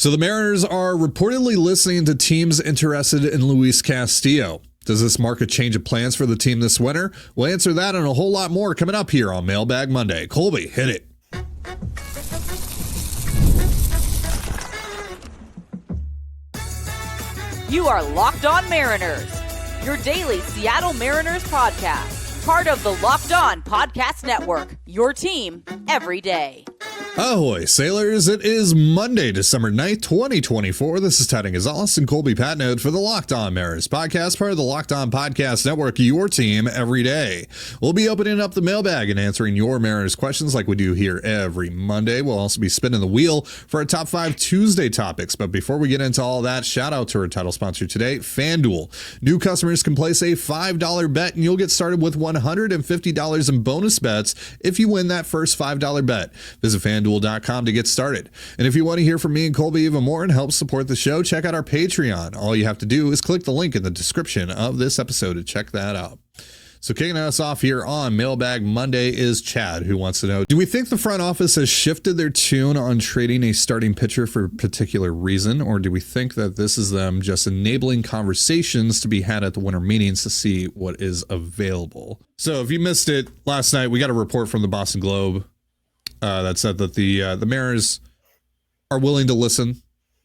So the Mariners are reportedly listening to teams interested in Luis Castillo. Does this mark a change of plans for the team this winter? We'll answer that and a whole lot more coming up here on Mailbag Monday. Colby, hit it. You are Locked On Mariners, your daily Seattle Mariners podcast. Part of the Locked On Podcast Network, your team every day. Ahoy, sailors. It is Monday, December 9th, 2024. This is Ted Gonzalez and Colby Patnode for the Locked On Mariners podcast, part of the Locked On Podcast Network, your team every day. We'll be opening up the mailbag and answering your Mariners questions like we do here every Monday. We'll also be spinning the wheel for our top 5 Tuesday topics. But before we get into all that, shout out to our title sponsor today, FanDuel. New customers can place a $5 bet and you'll get started with $150 in bonus bets if you win that first $5 bet. Visit FanDuel.com to get started. And if you want to hear from me and Colby even more and help support the show, check out our Patreon. All you have to do is click the link in the description of this episode to check that out. So kicking us off here on Mailbag Monday is Chad, who wants to know, do we think the front office has shifted their tune on trading a starting pitcher for a particular reason, or do we think that this is them just enabling conversations to be had at the winter meetings to see what is available? So if you missed it last night, we got a report from the Boston Globe that said that the Mariners are willing to listen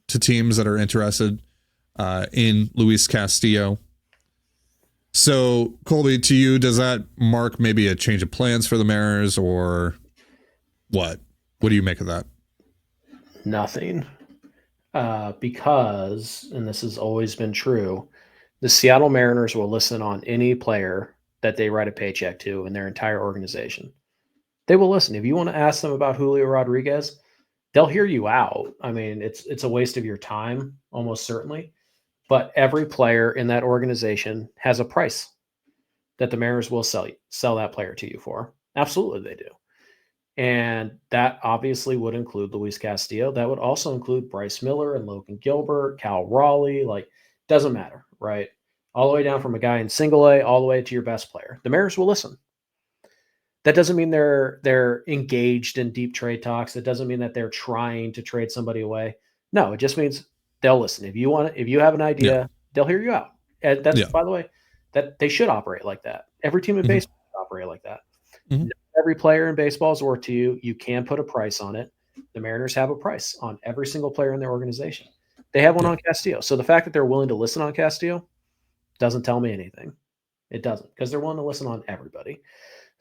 to teams that are interested in Luis Castillo. So, Colby, to you, does that mark maybe a change of plans for the Mariners, or what? What do you make of that? Nothing. Because, and this has always been true, the Seattle Mariners will listen on any player that they write a paycheck to in their entire organization. They will listen. If you want to ask them about Julio Rodriguez, they'll hear you out. I mean, it's a waste of your time, almost certainly. But every player in that organization has a price that the Mariners will sell that player to you for. Absolutely, they do. And that obviously would include Luis Castillo. That would also include Bryce Miller and Logan Gilbert, Cal Raleigh. Like, doesn't matter, right? All the way down from a guy in single A all the way to your best player. The Mariners will listen. That doesn't mean they're engaged in deep trade talks. It doesn't mean that they're trying to trade somebody away. No, it just means they'll listen. If you have an idea, they'll hear you out. And that's, by the way, that they should operate like that. Every team in baseball should operate like that. Every player in baseball is worth to you. You can put a price on it. The Mariners have a price on every single player in their organization. They have one on Castillo. So the fact that they're willing to listen on Castillo doesn't tell me anything. It doesn't, because they're willing to listen on everybody.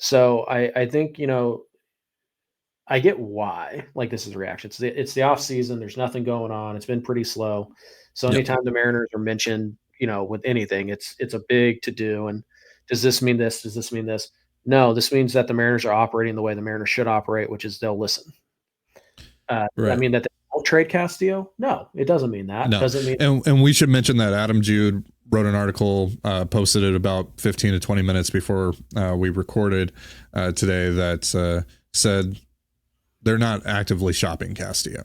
So I think, I get why, like, this is reaction. It's the off season. There's nothing going on. It's been pretty slow. So anytime the Mariners are mentioned, with anything, it's a big to do. And does this mean this? Does this mean this? No, this means that the Mariners are operating the way the Mariners should operate, which is they'll listen. Right. I mean that they won't trade Castillo? No, it doesn't mean that. No. Doesn't mean. And we should mention that Adam Jude wrote an article, posted it about 15 to 20 minutes before we recorded today that said they're not actively shopping Castillo.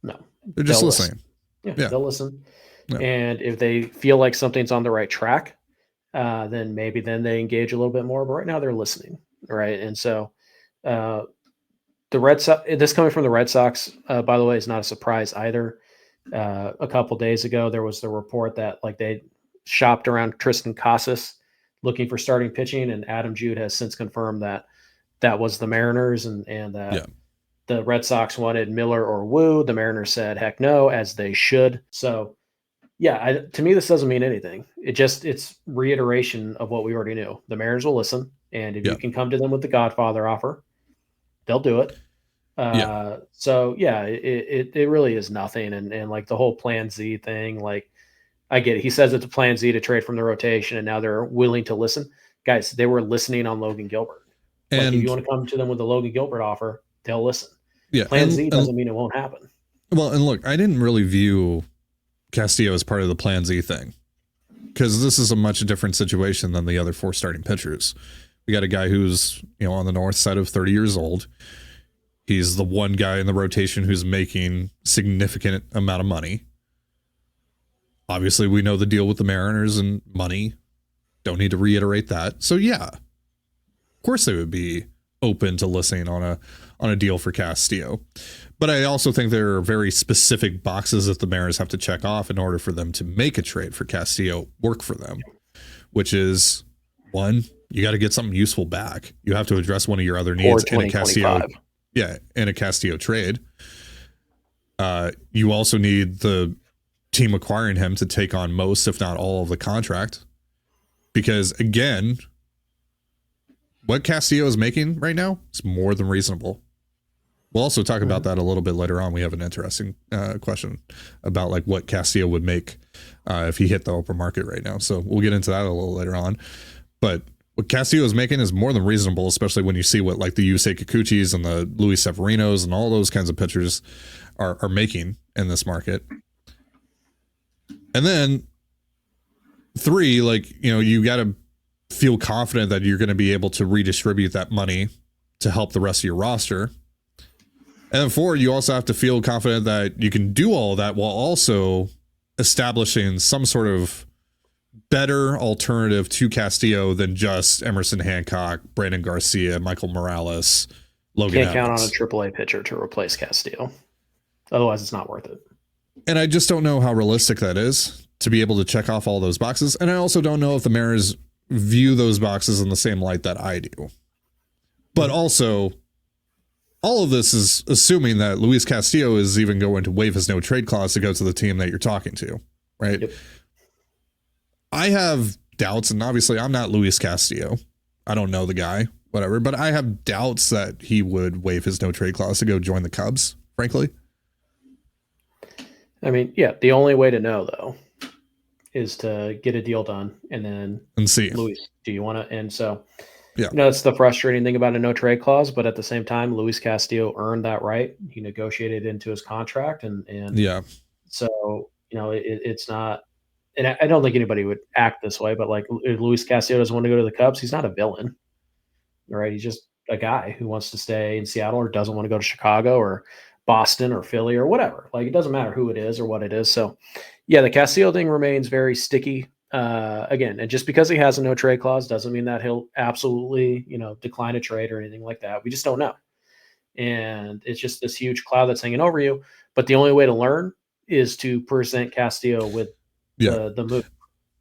No. They're just listening. Yeah, they'll listen. Yeah. And if they feel like something's on the right track, then maybe they engage a little bit more. But right now they're listening, right? And so the Red Sox, this coming from the Red Sox, by the way, is not a surprise either. A couple days ago, there was the report that they shopped around Tristan Casas looking for starting pitching, and Adam Jude has since confirmed that was the Mariners, and the Red Sox wanted Miller or Wu. The Mariners said, heck no, as they should. So, to me, this doesn't mean anything. It's reiteration of what we already knew. The Mariners will listen, and if you can come to them with the Godfather offer, they'll do it. So, it really is nothing. And like the whole Plan Z thing, I get it. He says it's a Plan Z to trade from the rotation, and now they're willing to listen. Guys, they were listening on Logan Gilbert. And if you want to come to them with the Logan Gilbert offer, they'll listen. Plan Z doesn't mean it won't happen. Well, and look, I didn't really view Castillo as part of the Plan Z thing, because this is a much different situation than the other 4 starting pitchers. We got a guy who's, on the north side of 30 years old. He's the one guy in the rotation who's making significant amount of money. Obviously, we know the deal with the Mariners and money. Don't need to reiterate that. So, of course they would be open to listening on on a deal for Castillo. But I also think there are very specific boxes that the Mariners have to check off in order for them to make a trade for Castillo work for them, which is, one, you got to get something useful back. You have to address one of your other needs in a Castillo. Yeah, in a Castillo trade. You also need the team acquiring him to take on most, if not all, of the contract. Because, again, what Castillo is making right now is more than reasonable. We'll also talk about that a little bit later on. We have an interesting question about like what Castillo would make if he hit the open market right now. So we'll get into that a little later on. But what Castillo is making is more than reasonable, especially when you see what like the Yusei Kikuchis and the Luis Severinos and all those kinds of pitchers are making in this market. And then 3, like, you know, you got to feel confident that you're going to be able to redistribute that money to help the rest of your roster. And then 4, you also have to feel confident that you can do all of that while also establishing some sort of better alternative to Castillo than just Emerson Hancock, Brandon Garcia, Michael Morales, Logan Can't count on Evans. a AAA pitcher to replace Castillo. Otherwise, it's not worth it. And I just don't know how realistic that is to be able to check off all those boxes. And I also don't know if the Mariners view those boxes in the same light that I do. But also, all of this is assuming that Luis Castillo is even going to waive his no trade clause to go to the team that you're talking to, right? Yep. I have doubts, and obviously I'm not Luis Castillo. I don't know the guy, whatever, but I have doubts that he would waive his no trade clause to go join the Cubs, frankly. I mean, yeah, the only way to know, though, is to get a deal done and see. Luis, do you want to? And so, yeah, you know, that's the frustrating thing about a no trade clause. But at the same time, Luis Castillo earned that right. He negotiated into his contract, and yeah. So, you know, it's not. And I don't think anybody would act this way, but like if Luis Castillo doesn't want to go to the Cubs, he's not a villain, right? He's just a guy who wants to stay in Seattle or doesn't want to go to Chicago or Boston or Philly or whatever. Like, it doesn't matter who it is or what it is. So, yeah, the Castillo thing remains very sticky. Again, and just because he has a no trade clause doesn't mean that he'll absolutely, you know, decline a trade or anything like that. We just don't know. And it's just this huge cloud that's hanging over you. But the only way to learn is to present Castillo with the move.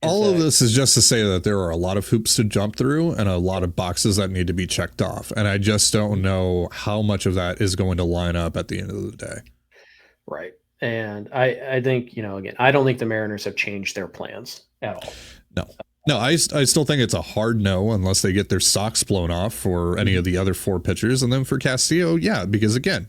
All of this is just to say that there are a lot of hoops to jump through and a lot of boxes that need to be checked off. And I just don't know how much of that is going to line up at the end of the day. Right. And I think, you know, again, I don't think the Mariners have changed their plans at all. No, I still think it's a hard no unless they get their socks blown off for any of the other 4 pitchers. And then for Castillo, yeah, because again,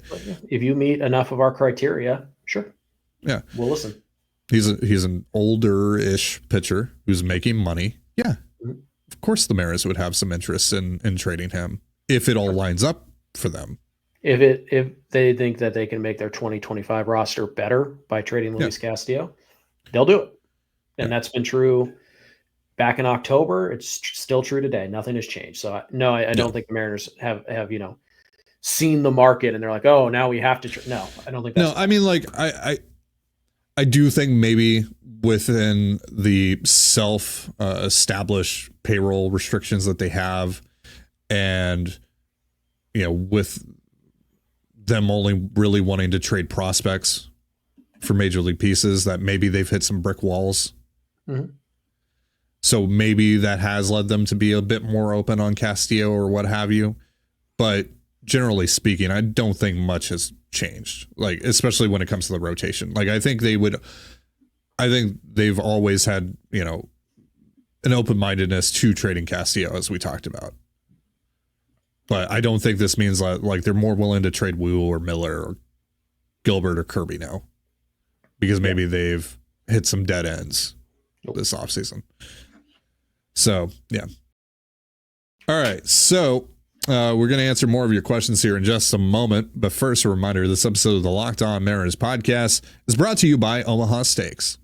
if you meet enough of our criteria, sure. Yeah. We'll listen. He's an older-ish pitcher who's making money. Yeah. Mm-hmm. Of course the Mariners would have some interest in trading him if it all lines up for them. If they think that they can make their 2025 roster better by trading Luis Castillo, they'll do it. And that's been true back in October. It's still true today. Nothing has changed. So I don't think the Mariners have, you know, seen the market and they're like, oh, now we have to. No, I don't think that's. No, I mean, like, I do think maybe within the established payroll restrictions that they have, and, you know, with them only really wanting to trade prospects for major league pieces, that maybe they've hit some brick walls. Mm-hmm. So maybe that has led them to be a bit more open on Castillo or what have you. But generally speaking, I don't think much has changed, like, especially when it comes to the rotation. Like, I think they've always had, you know, an open-mindedness to trading Castillo, as we talked about. But I don't think this means like they're more willing to trade Wu or Miller or Gilbert or Kirby now, because maybe they've hit some dead ends this offseason. So, yeah. All right. So we're going to answer more of your questions here in just a moment. But first, a reminder, this episode of the Locked On Mariners podcast is brought to you by Omaha Steaks.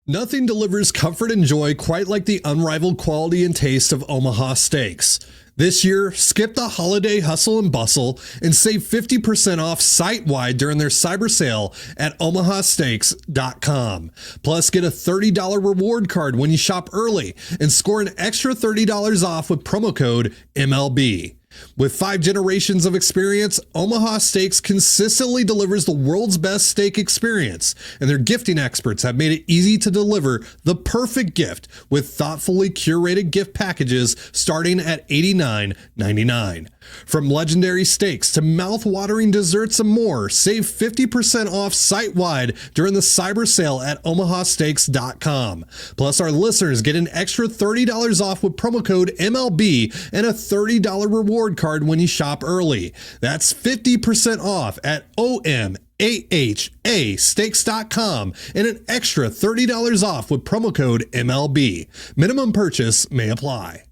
Nothing delivers comfort and joy quite like the unrivaled quality and taste of Omaha Steaks. This year, skip the holiday hustle and bustle and save 50% off site-wide during their cyber sale at omahasteaks.com. Plus, get a $30 reward card when you shop early and score an extra $30 off with promo code MLB. With 5 generations of experience, Omaha Steaks consistently delivers the world's best steak experience, and their gifting experts have made it easy to deliver the perfect gift with thoughtfully curated gift packages starting at $89.99. From legendary steaks to mouth-watering desserts and more, save 50% off site-wide during the cyber sale at omahasteaks.com. Plus, our listeners get an extra $30 off with promo code MLB and a $30 reward card when you shop early. That's 50% off at OMAHAsteaks.com and an extra $30 off with promo code MLB. Minimum purchase may apply.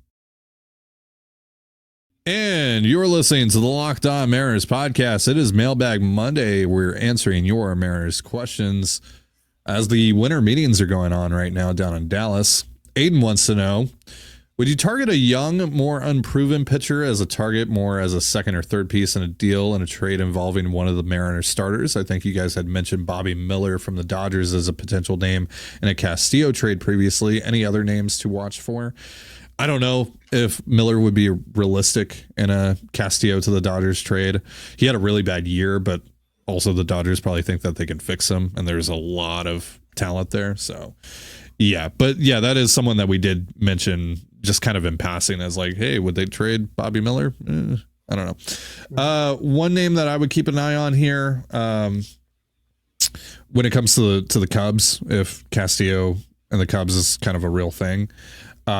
And you're listening to the Locked On Mariners podcast. It is Mailbag Monday. We're answering your Mariners questions as the winter meetings are going on right now down in Dallas. Aiden wants to know, would you target a young, more unproven pitcher as a target, more as a second or third piece in a deal in a trade involving one of the Mariners starters? I think you guys had mentioned Bobby Miller from the Dodgers as a potential name in a Castillo trade previously. Any other names to watch for? I don't know if Miller would be realistic in a Castillo to the Dodgers trade. He had a really bad year, but also the Dodgers probably think that they can fix him, and there's a lot of talent there. So, yeah. But, yeah, that is someone that we did mention just kind of in passing as like, hey, would they trade Bobby Miller? I don't know. One name that I would keep an eye on here when it comes to the Cubs, if Castillo and the Cubs is kind of a real thing,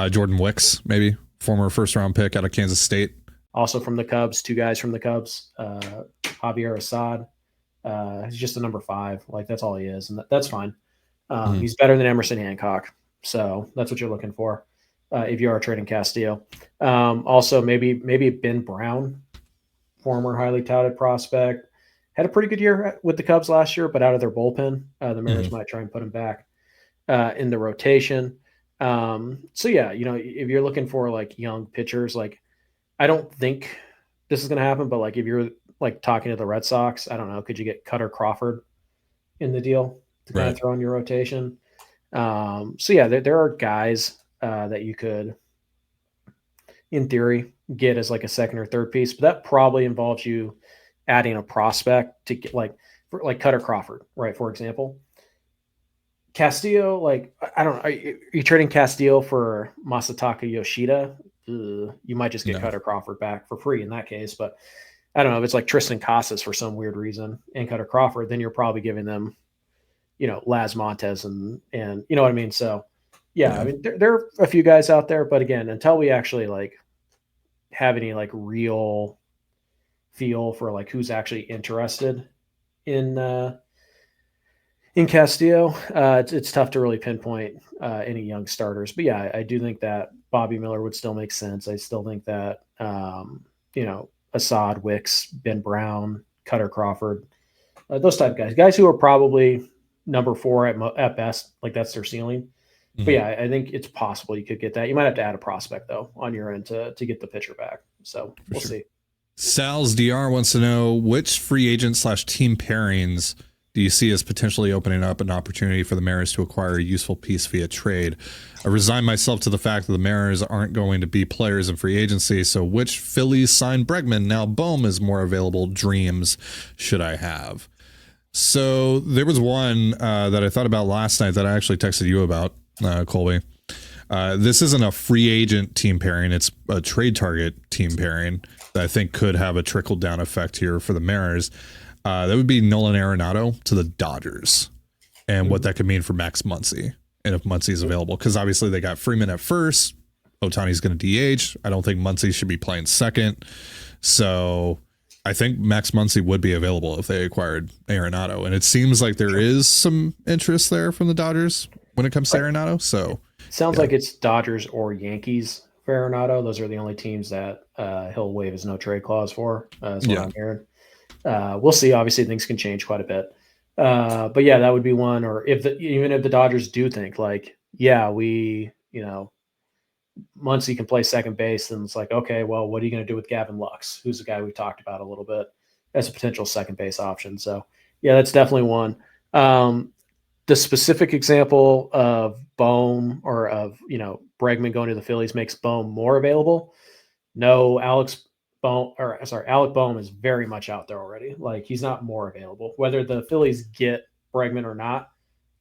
Jordan Wicks, maybe former first-round pick out of Kansas State. Also from the Cubs, 2 guys from the Cubs, Javier Assad. He's just a number 5. Like, that's all he is, and that's fine. He's better than Emerson Hancock, so that's what you're looking for if you are trading Castillo. Also, maybe Ben Brown, former highly touted prospect, had a pretty good year with the Cubs last year, but out of their bullpen, the Mariners might try and put him back in the rotation. So yeah, if you're looking for like young pitchers, like I don't think this is going to happen, but like if you're like talking to the Red Sox, I don't know, could you get Cutter Crawford in the deal to kind of throw in your rotation? So yeah, there are guys that you could, in theory, get as like a second or third piece, but that probably involves you adding a prospect to get like Cutter Crawford, right? For example. Castillo, like, I don't know. Are you trading Castillo for Masataka Yoshida? You might just get Cutter Crawford back for free in that case. But I don't know if it's like Tristan Casas for some weird reason and Cutter Crawford, then you're probably giving them, Laz Montes and you know what I mean? So, yeah. I mean, there are a few guys out there. But again, until we actually like have any like real feel for like who's actually interested in Castillo, it's tough to really pinpoint any young starters. But yeah, I do think that Bobby Miller would still make sense. I still think that, Assad, Wicks, Ben Brown, Cutter Crawford, those type of guys who are probably number 4 at best, like that's their ceiling. Mm-hmm. But yeah, I think it's possible you could get that. You might have to add a prospect though on your end to get the pitcher back. So we'll see. Sal's DR wants to know which free agent / team pairings do you see as potentially opening up an opportunity for the Mariners to acquire a useful piece via trade? I resign myself to the fact that the Mariners aren't going to be players in free agency, so which Phillies signed Bregman? Now Bohm is more available. Dreams should I have? So there was one that I thought about last night that I actually texted you about, Colby. This isn't a free agent team pairing. It's a trade target team pairing that I think could have a trickle-down effect here for the Mariners. That would be Nolan Arenado to the Dodgers and what that could mean for Max Muncy and if Muncy is available. Because obviously they got Freeman at first. Ohtani's going to DH. I don't think Muncy should be playing second. So I think Max Muncy would be available if they acquired Arenado. And it seems like there is some interest there from the Dodgers when it comes to Arenado. So sounds like it's Dodgers or Yankees for Arenado. Those are the only teams that he'll waive his no trade clause for. That's what I'm hearing. We'll see. Obviously, things can change quite a bit. But yeah, that would be one. Or even if the Dodgers do think like, yeah, Muncy can play second base, then it's like, okay, well, what are you going to do with Gavin Lux, who's a guy we talked about a little bit as a potential second base option? So yeah, that's definitely one. The specific example of Bohm or of Bregman going to the Phillies makes Bohm more available. No, Alex Alec Boehm is very much out there already. Like, he's not more available. Whether the Phillies get Bregman or not,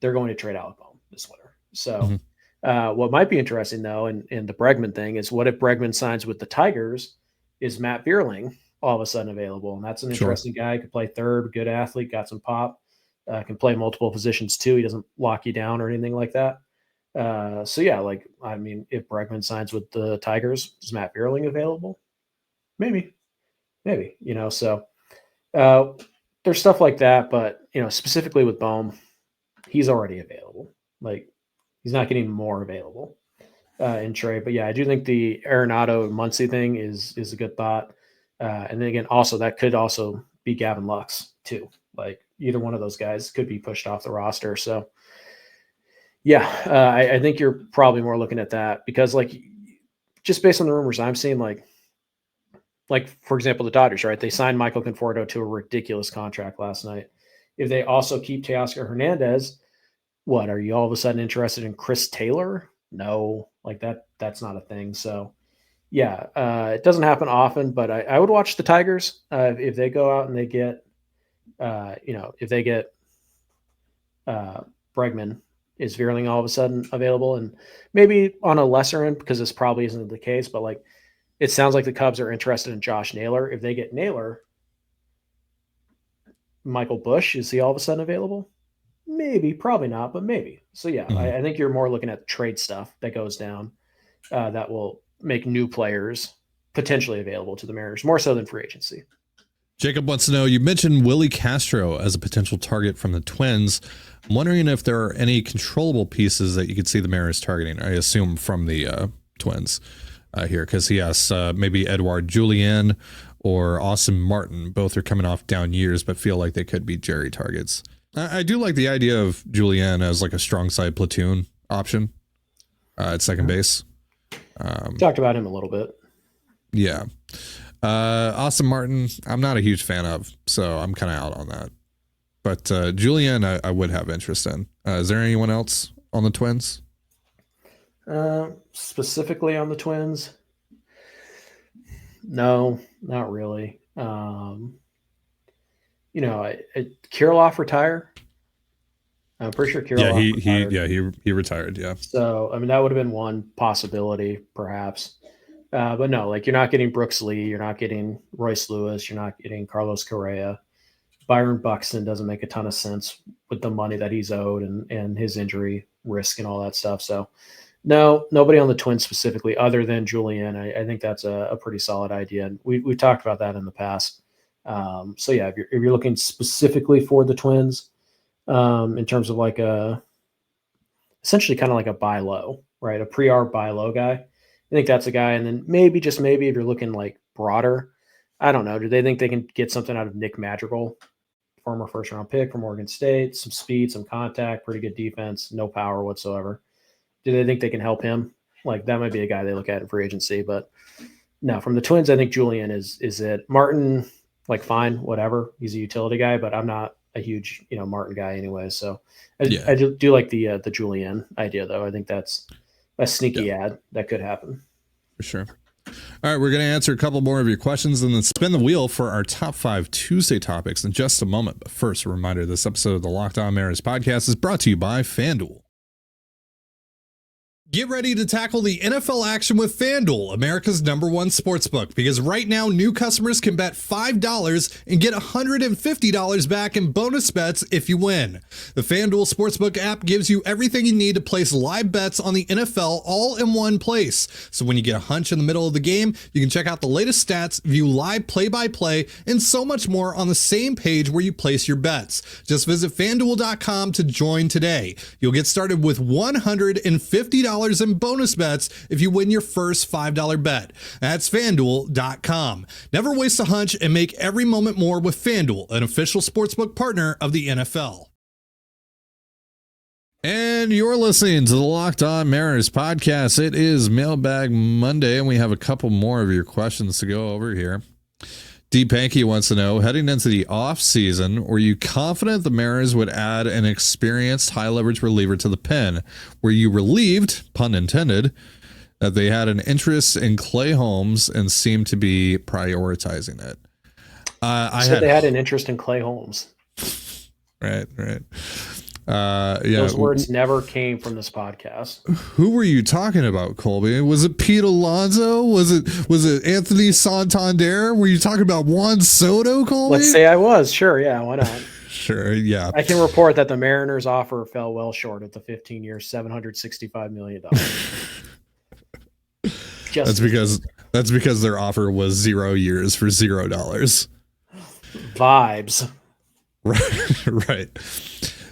they're going to trade Alec Boehm this winter. So what might be interesting, though, in the Bregman thing is, what if Bregman signs with the Tigers? Is Matt Vierling all of a sudden available? And that's an interesting guy. Could play third, good athlete, got some pop, can play multiple positions too. He doesn't lock you down or anything like that. So yeah, like, I mean, if Bregman signs with the Tigers, is Matt Vierling available? Maybe, so there's stuff like that, but specifically with Boehm, he's already available. Like, he's not getting more available in trade. But yeah, I do think the Arenado Muncy thing is a good thought. And then again, also that could also be Gavin Lux too. Like, either one of those guys could be pushed off the roster. So yeah, I think you're probably more looking at that, because like, just based on the rumors I'm seeing, like for example, the Dodgers, right? They signed Michael Conforto to a ridiculous contract last night. If they also keep Teoscar Hernandez, what, are you all of a sudden interested in Chris Taylor? No, like that's not a thing. So yeah, it doesn't happen often, but I would watch the Tigers if they go out and they get, if they get Bregman. Is Vierling all of a sudden available? And maybe on a lesser end, because this probably isn't the case, but like, it sounds like the Cubs are interested in Josh Naylor. If they get Naylor, Michael Busch, is he all of a sudden available? Maybe, probably not, but maybe. So yeah, I think you're more looking at trade stuff that goes down that will make new players potentially available to the Mariners, more so than free agency. Jacob wants to know, you mentioned Willie Castro as a potential target from the Twins. I'm wondering if there are any controllable pieces that you could see the Mariners targeting, I assume from the Twins here, because he asks maybe Edouard Julien or Austin Martin. Both are coming off down years, but feel like they could be Jerry targets. I do like the idea of Julien as like a strong side platoon option at second base. Talked about him a little bit. Yeah. Austin Martin, I'm not a huge fan of, so I'm kind of out on that. But Julien, I would have interest in. Is there anyone else on the Twins? Specifically on the Twins? No, not really. Kirilloff retire. I'm pretty sure Kirilloff retired. he retired. Yeah. So, I mean, that would have been one possibility, perhaps. But no, like, you're not getting Brooks Lee, you're not getting Royce Lewis, you're not getting Carlos Correa. Byron Buxton doesn't make a ton of sense with the money that he's owed and his injury risk and all that stuff. So no, nobody on the Twins specifically other than Julien. I think that's a pretty solid idea. And we talked about that in the past. So yeah, if you're looking specifically for the Twins, in terms of like essentially kind of like a buy low, right? A pre-arb buy low guy. I think that's a guy. And then maybe, just maybe, if you're looking like broader, I don't know, do they think they can get something out of Nick Madrigal, former first round pick from Oregon State, some speed, some contact, pretty good defense, no power whatsoever? Do they think they can help him? Like, that might be a guy they look at in free agency. But no, from the Twins, I think Julien is it. Martin, like, fine, whatever. He's a utility guy, but I'm not a huge, Martin guy anyway. So I do like the Julien idea, though. I think that's a sneaky ad that could happen. For sure. All right, we're going to answer a couple more of your questions and then spin the wheel for our top 5 Tuesday topics in just a moment. But first, a reminder, this episode of the Locked On Mariners podcast is brought to you by FanDuel. Get ready to tackle the NFL action with FanDuel, America's #1 sportsbook, because right now new customers can bet $5 and get $150 back in bonus bets if you win. The FanDuel Sportsbook app gives you everything you need to place live bets on the NFL all in one place. So when you get a hunch in the middle of the game, you can check out the latest stats, view live play-by-play, and so much more on the same page where you place your bets. Just visit FanDuel.com to join today. You'll get started with $150 in bonus bets if you win your first $5 bet. That's FanDuel.com. Never waste a hunch and make every moment more with FanDuel, an official sportsbook partner of the NFL. And you're listening to the Locked On Mariners podcast. It is Mailbag Monday, and we have a couple more of your questions to go over here. D. Pankey wants to know, heading into the offseason, were you confident the Mariners would add an experienced high-leverage reliever to the pen? Were you relieved, pun intended, that they had an interest in Clay Holmes and seemed to be prioritizing it. They had an interest in Clay Holmes. Right. Those words never came from this podcast. Who were you talking about, Colby? Was it Pete Alonso? Was it Anthony Santander? Were you talking about Juan Soto, Colby? Let's say I was. Sure, yeah, why not? Sure, yeah. I can report that the Mariners' offer fell well short at the 15-year, $765 million. That's because their offer was 0 years for $0. Vibes. Right.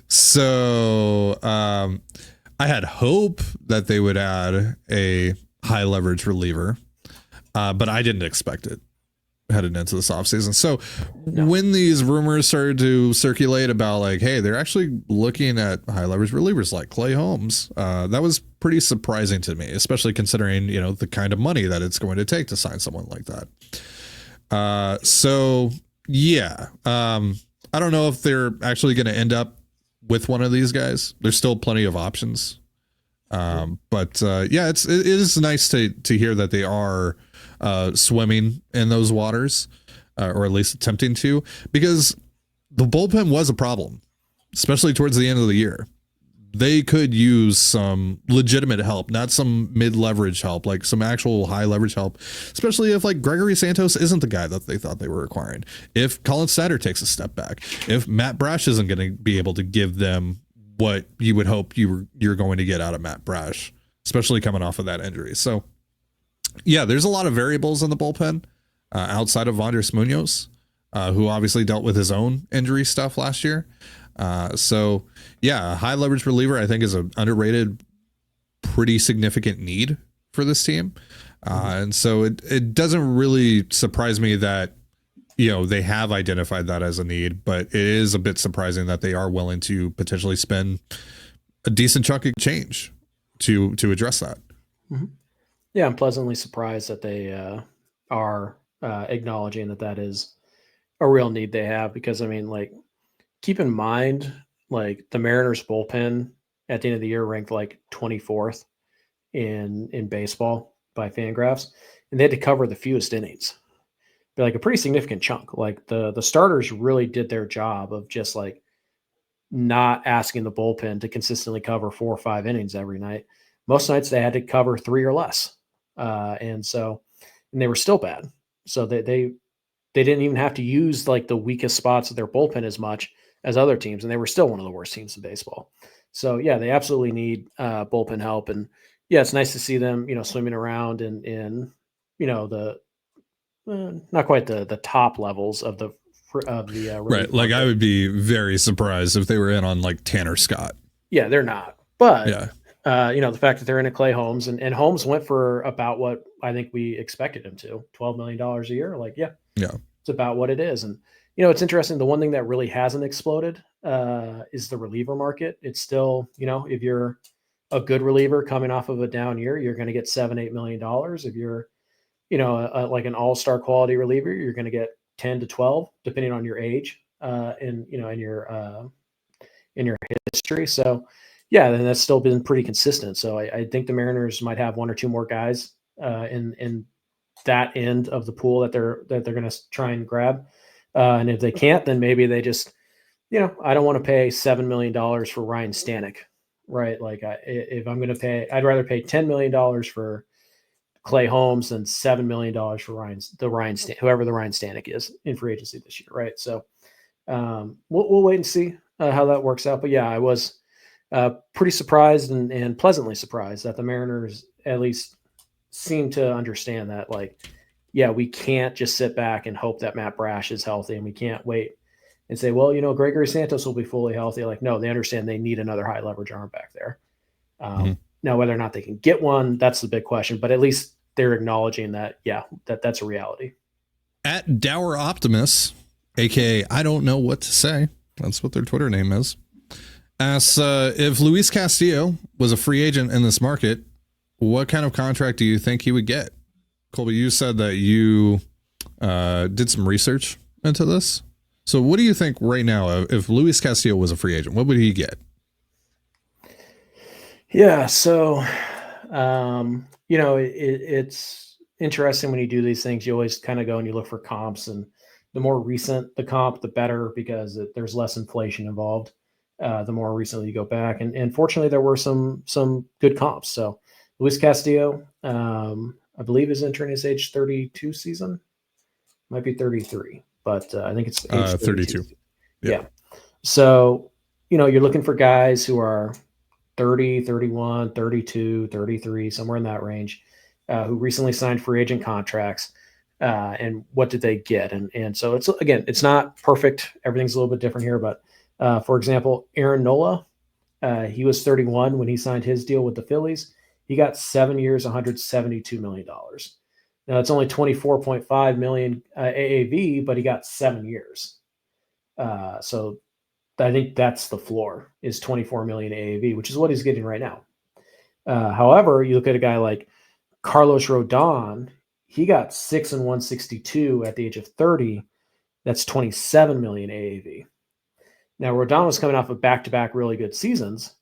So I had hope that they would add a high leverage reliever, but I didn't expect it headed into this offseason. So when these rumors started to circulate about like, hey, they're actually looking at high leverage relievers like Clay Holmes, that was pretty surprising to me, especially considering, the kind of money that it's going to take to sign someone like that. So yeah, I don't know if they're actually going to end up with one of these guys. There's still plenty of options. But it is nice to hear that they are swimming in those waters, or at least attempting to, because the bullpen was a problem, especially towards the end of the year. They could use some legitimate help, not some mid-leverage help, like some actual high-leverage help, especially if like Gregory Santos isn't the guy that they thought they were acquiring. If Colin Snyder takes a step back, if Matt Brash isn't going to be able to give them what you would hope you're going to get out of Matt Brash, especially coming off of that injury. So yeah, there's a lot of variables in the bullpen outside of Vondres Munoz, who obviously dealt with his own injury stuff last year. So yeah, a high leverage reliever I think is an underrated, pretty significant need for this team. And so it doesn't really surprise me that, they have identified that as a need, but it is a bit surprising that they are willing to potentially spend a decent chunk of change to address that. Mm-hmm. Yeah, I'm pleasantly surprised that they are acknowledging that is a real need they have, because keep in mind, the Mariners bullpen at the end of the year ranked 24th in baseball by Fangraphs, and they had to cover the fewest innings. But a pretty significant chunk. The starters really did their job of just not asking the bullpen to consistently cover 4 or 5 innings every night. Most nights they had to cover 3 or less. And they were still bad. So they didn't even have to use the weakest spots of their bullpen as much as other teams. And they were still one of the worst teams in baseball. So yeah, they absolutely need bullpen help. And yeah, it's nice to see them, swimming around in the not quite the top levels of the right. Like I would be very surprised if they were in on Tanner Scott. Yeah, they're not. But yeah. The fact that they're in a Clay Holmes and Holmes went for about what I think we expected him to, $12 million a year. Yeah, it's about what it is. And, it's interesting. The one thing that really hasn't exploded is the reliever market. It's still, if you're a good reliever coming off of a down year, you're going to get $7-8 million. If you're, an all-star quality reliever, you're going to get 10 to 12, depending on your age in your history. So, yeah, then that's still been pretty consistent. So I think the Mariners might have 1 or 2 more guys in that end of the pool that they're going to try and grab. And if they can't, then maybe they just, I don't want to pay $7 million for Ryan Stanek, right? If I'm going to pay, I'd rather pay $10 million for Clay Holmes than $7 million for whoever the Ryan Stanek is in free agency this year, right? So we'll wait and see how that works out. But yeah, I was pretty surprised and pleasantly surprised that the Mariners at least seem to understand that, we can't just sit back and hope that Matt Brash is healthy, and we can't wait and say, well, Gregory Santos will be fully healthy. No, they understand they need another high leverage arm back there. Now, whether or not they can get one, that's the big question, but at least they're acknowledging that, that's a reality. At Dour Optimus, aka I don't know what to say, that's what their Twitter name is, asks if Luis Castillo was a free agent in this market, what kind of contract do you think he would get? Colby, you said that you did some research into this. So what do you think right now, if Luis Castillo was a free agent, what would he get? Yeah, so it's interesting when you do these things. You always kind of go and you look for comps, and the more recent the comp, the better, because there's less inflation involved. The more recently you go back, and fortunately there were some good comps. So Luis Castillo, I believe, is entering his age 32 season, might be 33, but I think it's age 32. Yeah. So, you're looking for guys who are 30, 31, 32, 33, somewhere in that range, who recently signed free agent contracts. And what did they get? And so it's not perfect. Everything's a little bit different here, but for example, Aaron Nola, he was 31 when he signed his deal with the Phillies. He got 7 years, $172 million. Now it's only 24.5 million AAV, but he got 7 years. So I think that's the floor, is 24 million AAV, which is what he's getting right now. However, you look at a guy like Carlos Rodon, he got 6 and 162 at the age of 30. That's 27 million AAV. Now, Rodon was coming off of back-to-back really good seasons,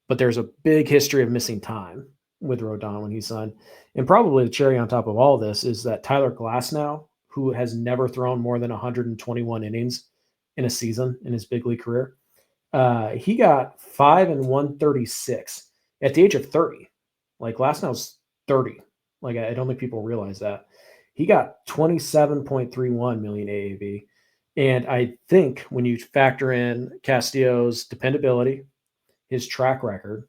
but there's a big history of missing time with Rodon when he signed. And probably the cherry on top of all this is that Tyler Glasnow, who has never thrown more than 121 innings in a season in his big league career, he got 5 and 136 at the age of 30. Like, Glasnow's 30. Like, I don't think people realize that. He got 27.31 million AAV. And I think when you factor in Castillo's dependability, his track record,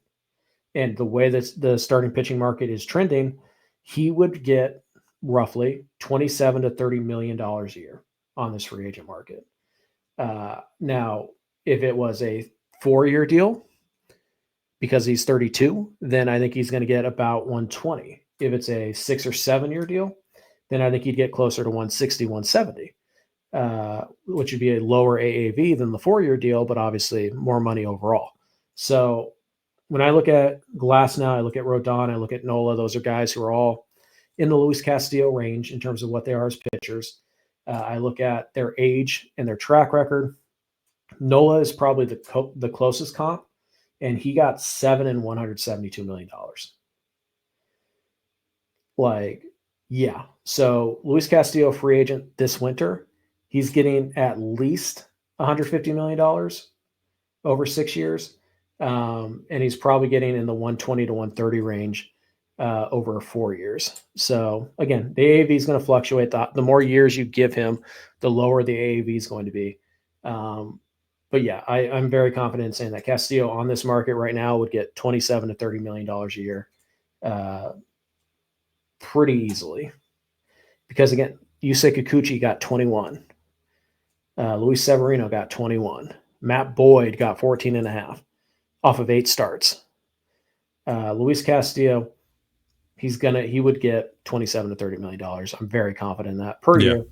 and the way that the starting pitching market is trending, he would get roughly $27 to $30 million a year on this free agent market. Now, if it was a 4-year deal, because he's 32, then I think he's going to get about 120. If it's a 6 or 7 year deal, then I think he'd get closer to 160, 170. Which would be a lower AAV than the 4-year deal, but obviously more money overall. So when I look at Glasnow, I look at Rodon, I look at Nola, those are guys who are all in the Luis Castillo range in terms of what they are as pitchers. I look at their age and their track record. Nola is probably the closest comp, and he got 7 and $172 million. Like, yeah. So Luis Castillo, free agent this winter, he's getting at least $150 million over 6 years. And he's probably getting in the 120 to 130 range over 4 years. So again, the AAV is going to fluctuate. The more years you give him, the lower the AAV is going to be. But yeah, I'm very confident in saying that Castillo on this market right now would get $27 to $30 million a year pretty easily. Because again, Yusei Kikuchi got 21. Luis Severino got 21. Matt Boyd got 14 and a half off of 8 starts. Luis Castillo, he would get $27 to $30 million. I'm very confident in that per year.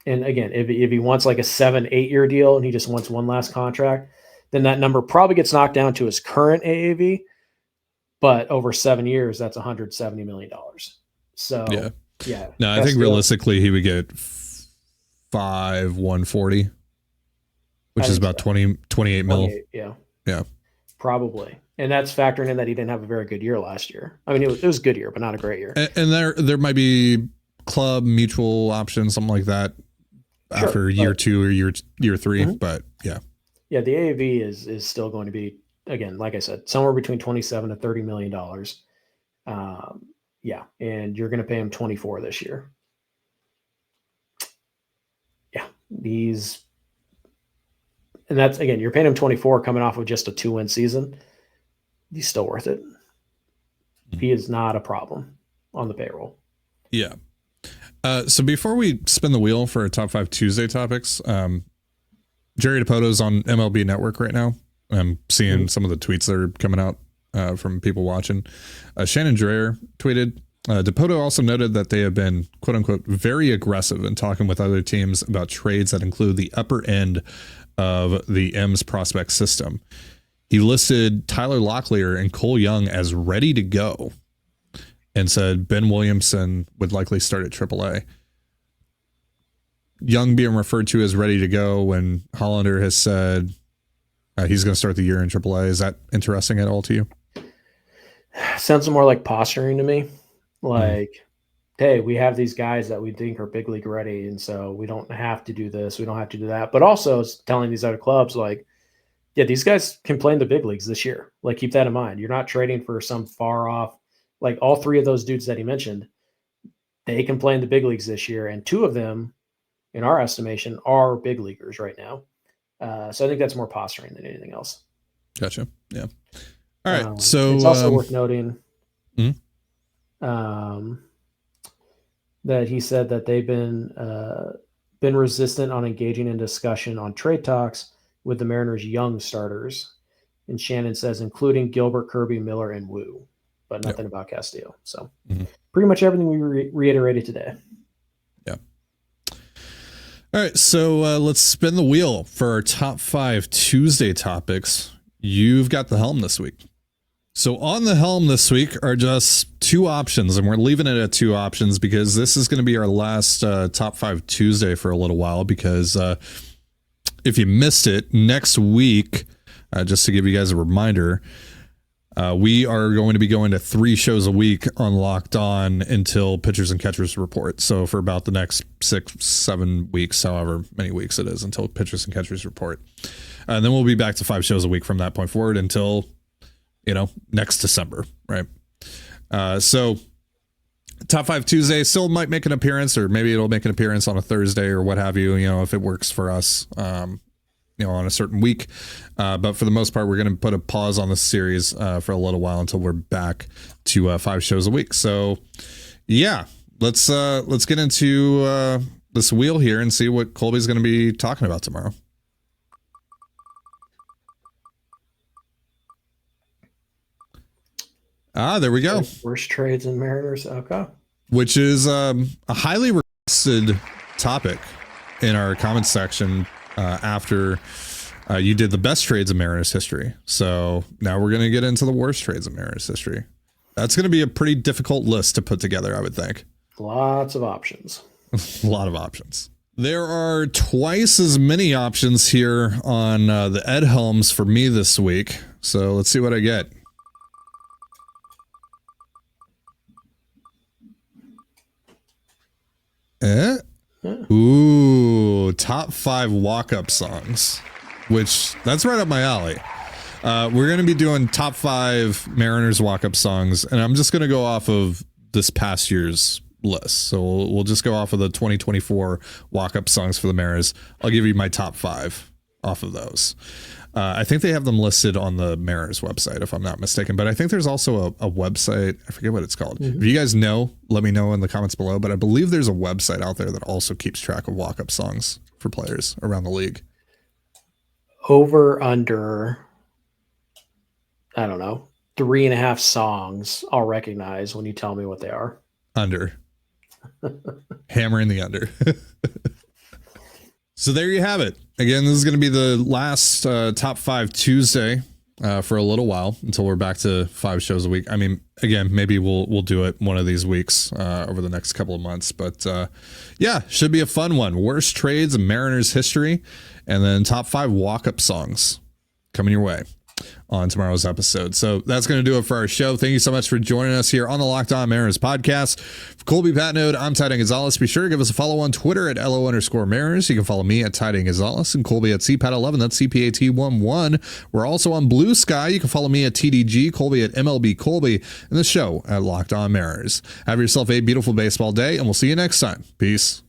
And again, if he wants like a 7-8 year deal and he just wants one last contract, then that number probably gets knocked down to his current AAV. But over 7 years, that's $170 million. So yeah. No, I think realistically he would get 140, which is about 28 mil. Yeah. Probably. And that's factoring in that he didn't have a very good year last year. I mean, it was a good year, but not a great year. And there might be club mutual options, something like that after year 2 or year 3. Mm-hmm. But yeah. Yeah. The AAV is still going to be, again, like I said, somewhere between $27 to $30 million. Yeah. And you're going to pay him 24 this year. Yeah. And that's, again, you're paying him 24 coming off of just a 2-win season. He's still worth it. Mm-hmm. He is not a problem on the payroll. Yeah. So before we spin the wheel for our top 5 Tuesday topics, Jerry DiPoto's on MLB Network right now. I'm seeing some of the tweets that are coming out from people watching. Shannon Dreyer tweeted, DiPoto also noted that they have been, quote unquote, very aggressive in talking with other teams about trades that include the upper end of the M's prospect system. He listed Tyler Locklear and Cole Young as ready to go and said Ben Williamson would likely start at AAA. Young being referred to as ready to go when Hollander has said he's going to start the year in AAA. Is that interesting at all to you? Sounds more like posturing to me. Like, hey, we have these guys that we think are big league ready, and so we don't have to do this, we don't have to do that. But also it's telling these other clubs, like, yeah, these guys can play in the big leagues this year. Like, keep that in mind. You're not trading for some far off, like all three of those dudes that he mentioned, they can play in the big leagues this year. And two of them, in our estimation, are big leaguers right now. So I think that's more posturing than anything else. Gotcha. Yeah. All right. So it's also worth noting mm-hmm. That he said that they've been resistant on engaging in discussion on trade talks with the Mariners' young starters. And Shannon says, including Gilbert, Kirby, Miller, and Wu, but nothing about Castillo. So pretty much everything we reiterated today. Yeah. All right. So let's spin the wheel for our top 5 Tuesday topics. You've got the helm this week. So on the helm this week are just 2 options, and we're leaving it at 2 options because this is going to be our last top 5 Tuesday for a little while, because if you missed it, next week, just to give you guys a reminder, we are going to be going to 3 shows a week on Locked On until pitchers and catchers report. So for about the next 6-7 weeks, however many weeks it is, until pitchers and catchers report. And then we'll be back to 5 shows a week from that point forward until, next December, right? So top 5 Tuesday still might make an appearance, or maybe it'll make an appearance on a Thursday or what have you, if it works for us, on a certain week. But for the most part, we're going to put a pause on this series for a little while until we're back to 5 shows a week. So yeah, let's get into this wheel here and see what Colby's going to be talking about tomorrow. There we go. Worst trades in Mariners. Okay. Which is a highly requested topic in our comments section after you did the best trades in Mariners history. So now we're going to get into the worst trades in Mariners history. That's going to be a pretty difficult list to put together, I would think. Lots of options. A lot of options. There are twice as many options here on the Ed Helms for me this week. So let's see what I get. Ooh, top 5 walk-up songs, which that's right up my alley. We're going to be doing top 5 Mariners walk-up songs, and I'm just going to go off of this past year's list. So we'll just go off of the 2024 walk-up songs for the Mariners. I'll give you my top 5 off of those. I think they have them listed on the Mariners website, if I'm not mistaken. But I think there's also a website. I forget what it's called. Mm-hmm. If you guys know, let me know in the comments below. But I believe there's a website out there that also keeps track of walk-up songs for players around the league. Over, under, I don't know, 3.5 songs I'll recognize when you tell me what they are. Under. Hammering the under. So there you have it. Again, this is going to be the last top 5 Tuesday for a little while until we're back to 5 shows a week. I mean, again, maybe we'll do it one of these weeks over the next couple of months. But yeah, should be a fun one. Worst trades in Mariners history, and then top 5 walk-up songs coming your way on tomorrow's episode. So that's going to do it for our show. Thank you so much for joining us here on the Locked On Mariners podcast. For Colby Patnode, I'm Titan Gonzalez. Be sure to give us a follow on Twitter at LO_Mariners. You can follow me at Titan Gonzalez and Colby at CPAT11. That's CPAT11. We're also on Blue Sky. You can follow me at TDG, Colby at MLB Colby, and the show at Locked On Mariners. Have yourself a beautiful baseball day, and we'll see you next time. Peace.